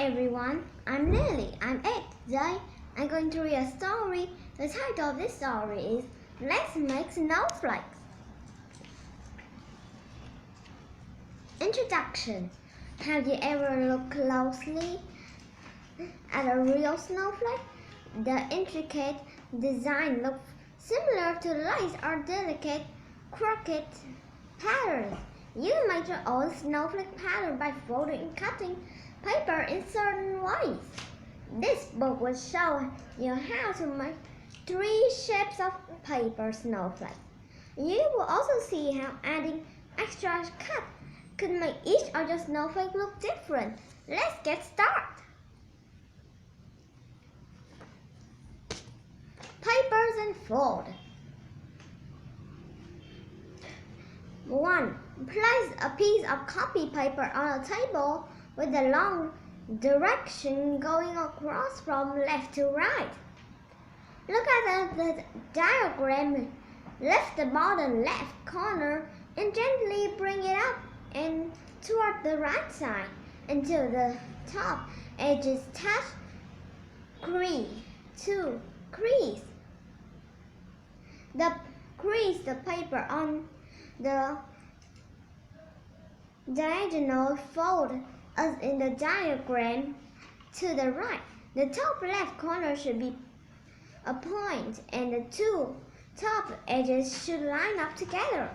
Hi everyone, I'm Lily. I'm 8. Today I'm going to read a story. The title of this story is Let's Make Snowflakes. Introduction. Have you ever looked closely at a real snowflake? The intricate design looks similar to lace or delicate crooked patterns. You make your own snowflake pattern by folding and cutting paper in certain ways. This book will show you how to make 3 shapes of paper snowflakes. You will also see how adding extra cut could make each of your snowflakes look different. Let's get started. Papers and fold. 1. Place a piece of copy paper on a table with the long direction going across from left to right. Look at the diagram. Lift the bottom left corner and gently bring it up and toward the right side until the top edges touch. Crease the paper on the diagonal fold as in the diagram to the right. The top left corner should be a point and the 2 top edges should line up together.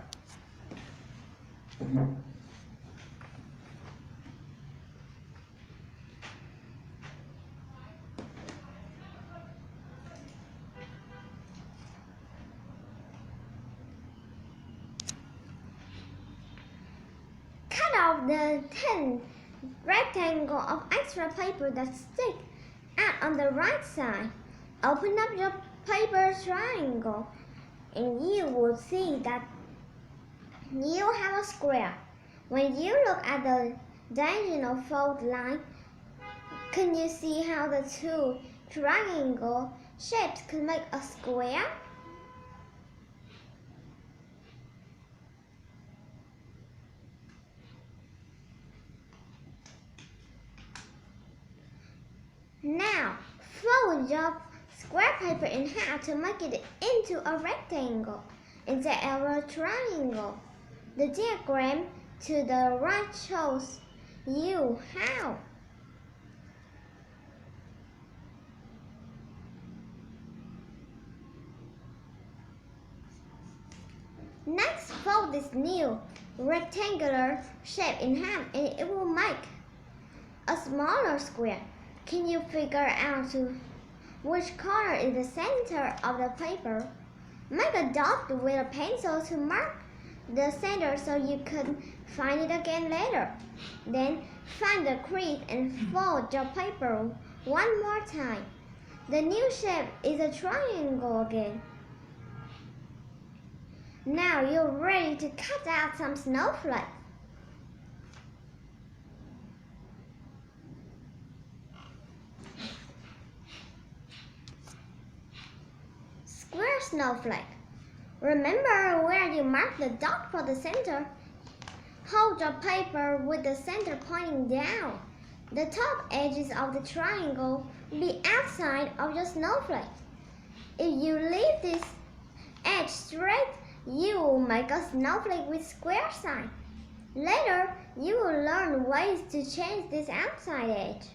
Cut off the 10 rectangle of extra paper that stick out on the right side. Open up your paper triangle and you will see that you have a square. When you look at the diagonal fold line, can you see how the 2 triangle shapes could make a square? Now, fold your square paper in half to make it into a rectangle instead of a triangle. The diagram to the right shows you how. Next, fold this new rectangular shape in half and it will make a smaller square. Can you figure out which corner is the center of the paper? Make a dot with a pencil to mark the center so you can find it again later. Then find the crease and fold your paper one more time. The new shape is a triangle again. Now you're ready to cut out some snowflakes. Square snowflake. Remember where you marked the dot for the center. Hold your paper with the center pointing down. The top edges of the triangle will be outside of your snowflake. If you leave this edge straight, you will make a snowflake with square side. Later, you will learn ways to change this outside edge.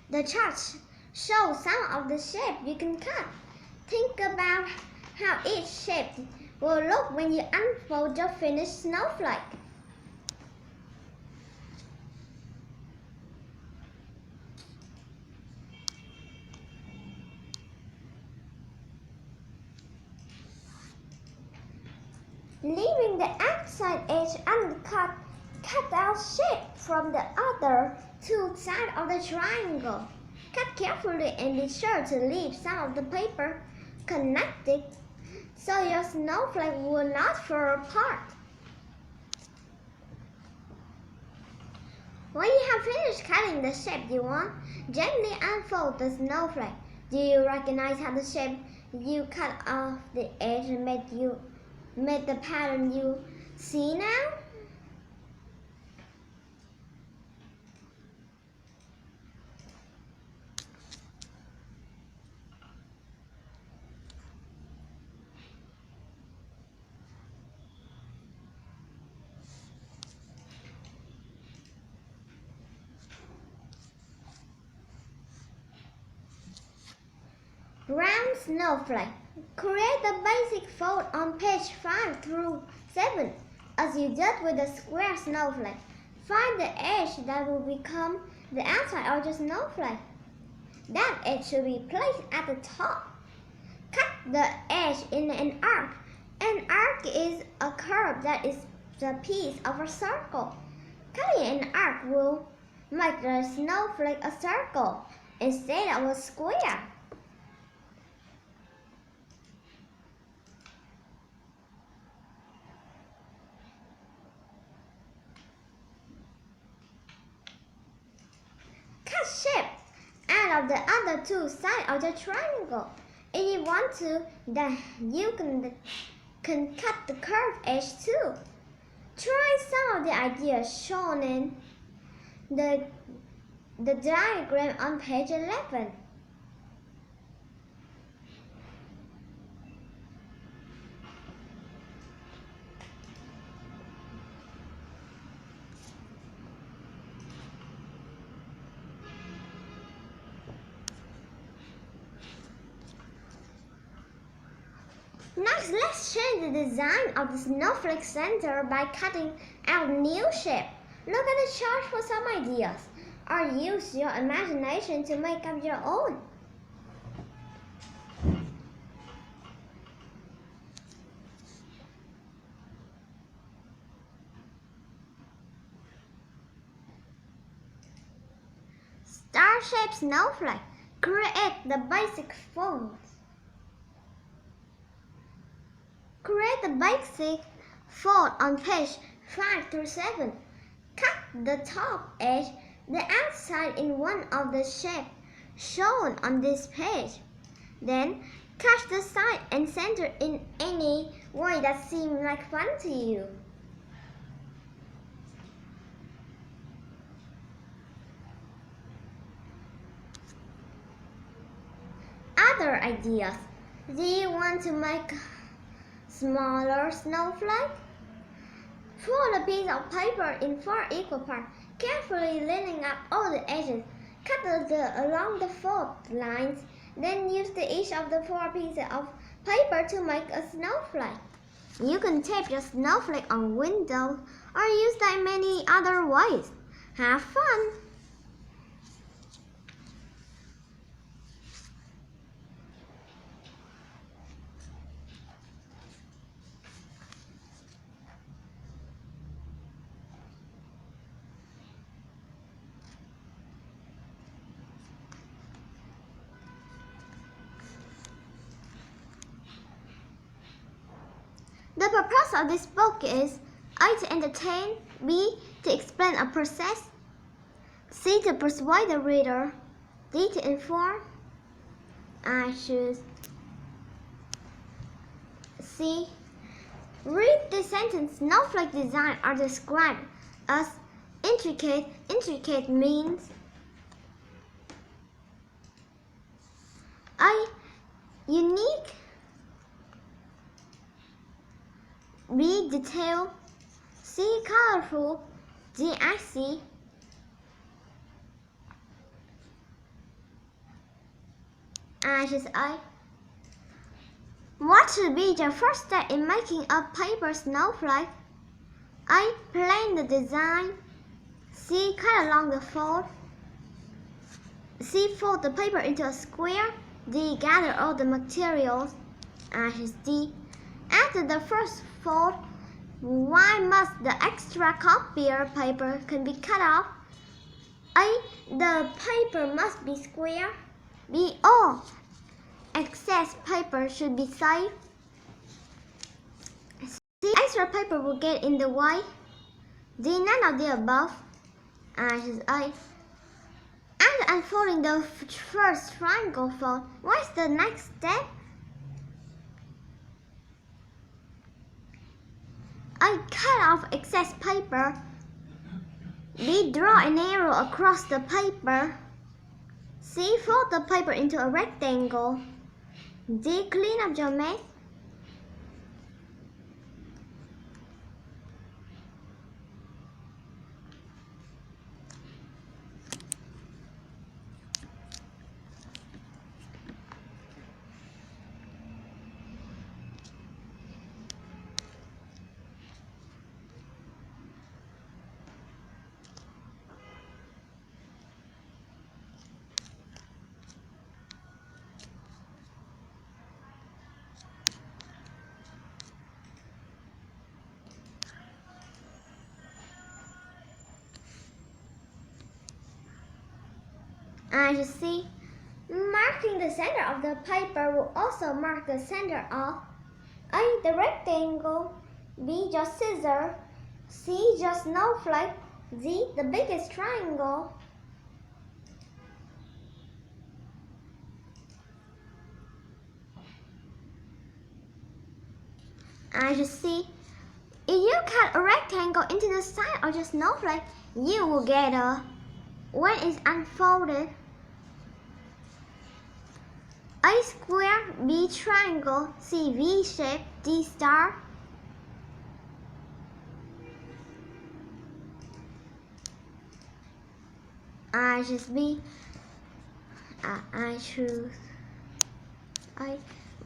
The chart shows some of the shape you can cut. Think about how each shape will look when you unfold your finished snowflake. Leaving the outside edge uncut, cut out shape from the other 2 sides of the triangle. Cut carefully and be sure to leave some of the paper connected so your snowflake will not fall apart. When you have finished cutting the shape you want, gently unfold the snowflake. Do you recognize how the shape you cut off the edge made the pattern you see now? Round snowflake. Create the basic fold on page 5 through 7 as you did with the square snowflake. Find the edge that will become the outside of the snowflake. That edge should be placed at the top. Cut the edge in an arc. An arc is a curve that is the piece of a circle. Cutting an arc will make the snowflake a circle instead of a square. Cut shape out of the other two sides of the triangle. If you want to, then you can cut the curved edge too. Try some of the ideas shown in the diagram on page 11. Next, let's change the design of the snowflake center by cutting out a new shape. Look at the chart for some ideas, or use your imagination to make up your own. Star-shaped snowflake. Create the basic fold. Create the basic fold on page 5 through 7. Cut the top edge, the outside in one of the shapes shown on this page. Then, cut the side and center in any way that seems like fun to you. Other ideas. Do you want to make smaller snowflake? Fold a piece of paper in 4 equal parts, carefully lining up all the edges. Cut along the fold lines, then use each of the 4 pieces of paper to make a snowflake. You can tape your snowflake on windows or use them in many other ways. Have fun! The purpose of this book is A. to entertain, B. to explain a process, C. to persuade the reader, D. to inform. I choose C. Read this sentence. Snowflake design are described as intricate. Intricate means A. unique, B. detailed, C. colorful, D. icy. I choose A. What should be the first step in making a paper snowflake? A. Plan the design. C. Cut along the fold. C. Fold the paper into a square. D. Gather all the materials. I choose D. After the first fold, why must the extra copier paper can be cut off? A. The paper must be square. B. All excess paper should be saved. C. Extra paper will get in the way. D. None of the above. I choose A. After unfolding the first triangle fold. What's the next step? I cut off excess paper. B. Draw an arrow across the paper. C. Fold the paper into a rectangle. D. Clean up your mess. As you see, marking the center of the paper will also mark the center of A. The rectangle, B. Your scissors, C. Your snowflake, D. The biggest triangle. As you see, if you cut a rectangle into the side of your snowflake, you will get a, when it's unfolded, A square, B triangle, C V shape, D star. I just be, I choose.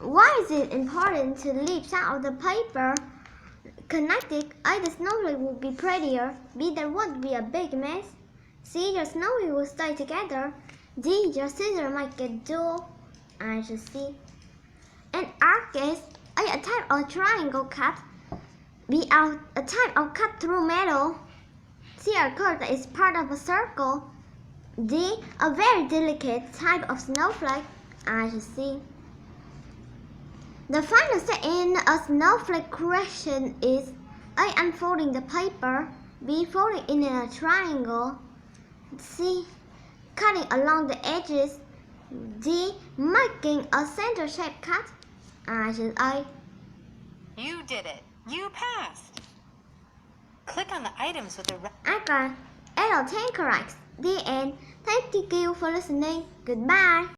Why is it important to leave some of the paper connected? A. The snowflake will be prettier. B. There won't be a big mess. C. Your snowflake will stay together. D. Your scissors might get dull. I just see. An arc is A. A type of triangle cut. B. A type of cut through metal. C. A curve that is part of a circle. D. A very delicate type of snowflake. I just see. The final step in a snowflake creation is A. Unfolding the paper. B. Folding it in a triangle. C. Cutting along the edges. D. Making a center shape cut. I choose A. You did it. You passed. Click on the items with the I got 8 of 10 correct. The end. Thank you for listening. Goodbye.